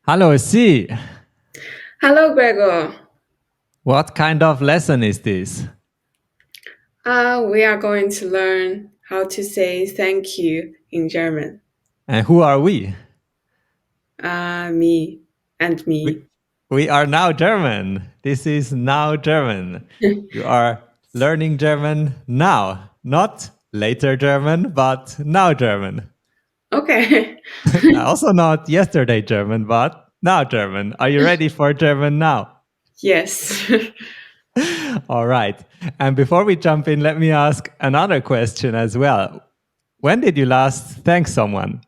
Hello, C. Hello, Gregor. What kind of lesson is this? We are going to learn how to say thank you in German. And who are we? Me and We, me. we are now German. This is now German. You are learning German now, not later German, but now German. Okay. Also not yesterday German, but now German. Are you ready for German now? Yes. All right. And before we jump in, let me ask another question as well. When did you last thank someone?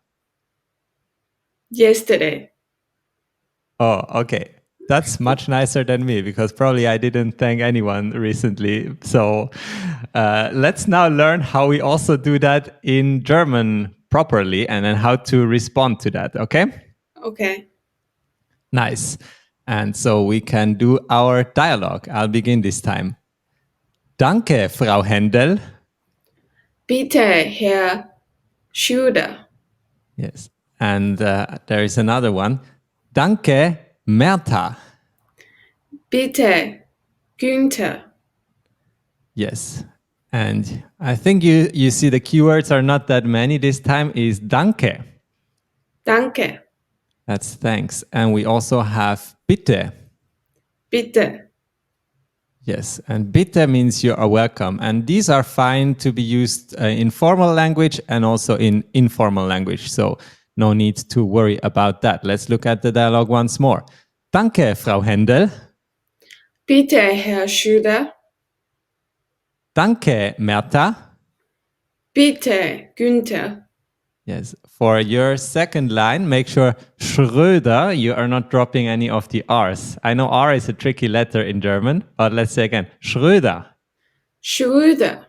Yesterday. Oh, okay. That's much nicer than me because probably I didn't thank anyone recently. So let's now learn how we also do that in German properly and then how to respond to that. Okay? Okay. Nice. And so we can do our dialogue. I'll begin this time. Danke, Frau Händel. Bitte, Herr Schröder. Yes. And there is another one. Danke, Merta. Bitte, Günther. Yes. And I think you see the keywords are not that many. This time is danke. Danke. That's thanks. And we also have bitte. Bitte. Yes. And bitte means you are welcome. And these are fine to be used in formal language and also in informal language. So no need to worry about that. Let's look at the dialogue once more. Danke, Frau Händel. Bitte, Herr Schröder. Danke, Merta. Bitte, Günther. Yes. For your second line, make sure Schröder, you are not dropping any of the R's. I know R is a tricky letter in German, but let's say again, Schröder. Schröder.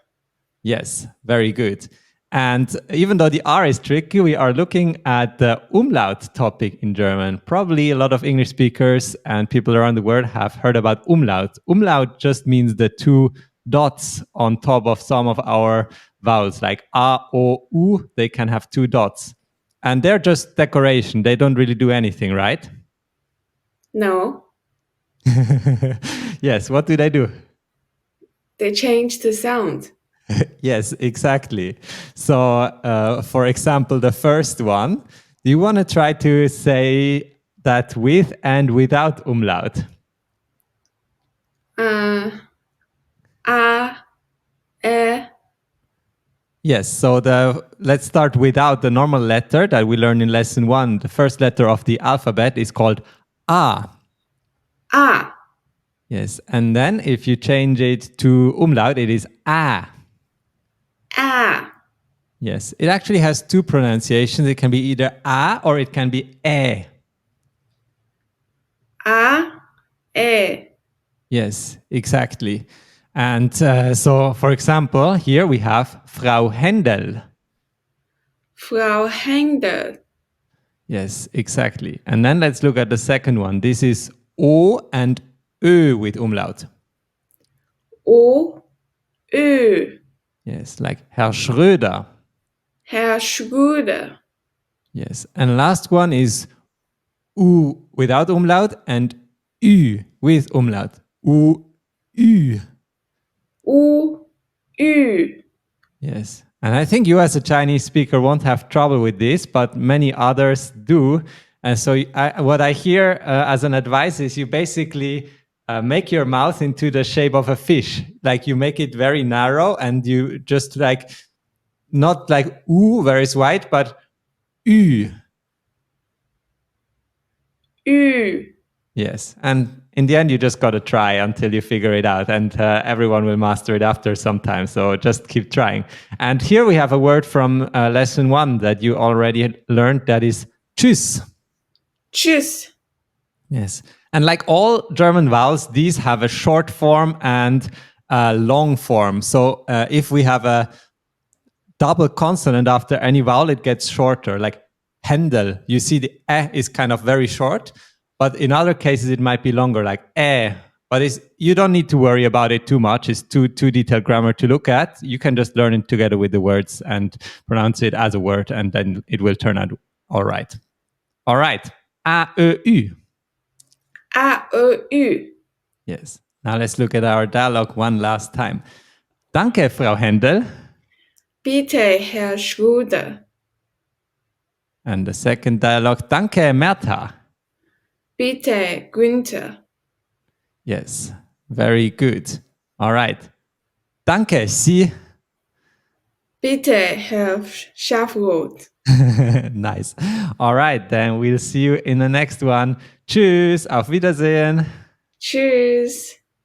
Yes, very good. And even though the R is tricky, we are looking at the umlaut topic in German. Probably a lot of English speakers and people around the world have heard about umlaut. Umlaut just means the two dots on top of some of our vowels, like A, O, U, they can have two dots. And they're just decoration. They don't really do anything, right? No, Yes, what do they do? they changed the sound. Yes, exactly. So, for example, the first one, do you want to try to say that with and without umlaut? Uh, A, E, Yes, so let's start without the normal letter that we learned in lesson 1. The first letter of the alphabet is called A. A. Yes, and then if you change it to umlaut, it is A. A. Yes, it actually has two pronunciations. It can be either A or it can be E. A, E. Yes, exactly. And so, for example, here we have Frau Händel. Frau Händel. Yes, exactly. And then let's look at the second one. This is O and Ö with umlaut. O, Ö. Yes, like Herr Schröder. Herr Schröder. Yes. And last one is U without umlaut and Ü with umlaut. U, Ü. U, Ü. Yes. And I think you as a Chinese speaker won't have trouble with this, but many others do. And so what I hear as an advice is you basically make your mouth into the shape of a fish. Like you make it very narrow and you just like, not like U, where it's white, but Ü. Ü. Yes. And in the end, you just got to try until you figure it out. And everyone will master it after some time. So just keep trying. And here we have a word from lesson 1 that you already learned that is tschüss. Tschüss. Yes. And like all German vowels, these have a short form and a long form. So if we have a double consonant after any vowel, it gets shorter. Like Händel, you see the is kind of very short, but in other cases it might be longer, like But you don't need to worry about it too much. It's too detailed grammar to look at. You can just learn it together with the words and pronounce it as a word, and then it will turn out all right. All right. AEU. AEU. Yes. Now let's look at our dialogue one last time. Danke, Frau Händel. Bitte, Herr Schröder. And the second dialogue, Danke, Mertha. Bitte, Günther. Yes, very good. All right. Danke, Sie. Bitte, Herr Schafroth. Nice. All right, then we'll see you in the next one. Tschüss, auf Wiedersehen. Tschüss.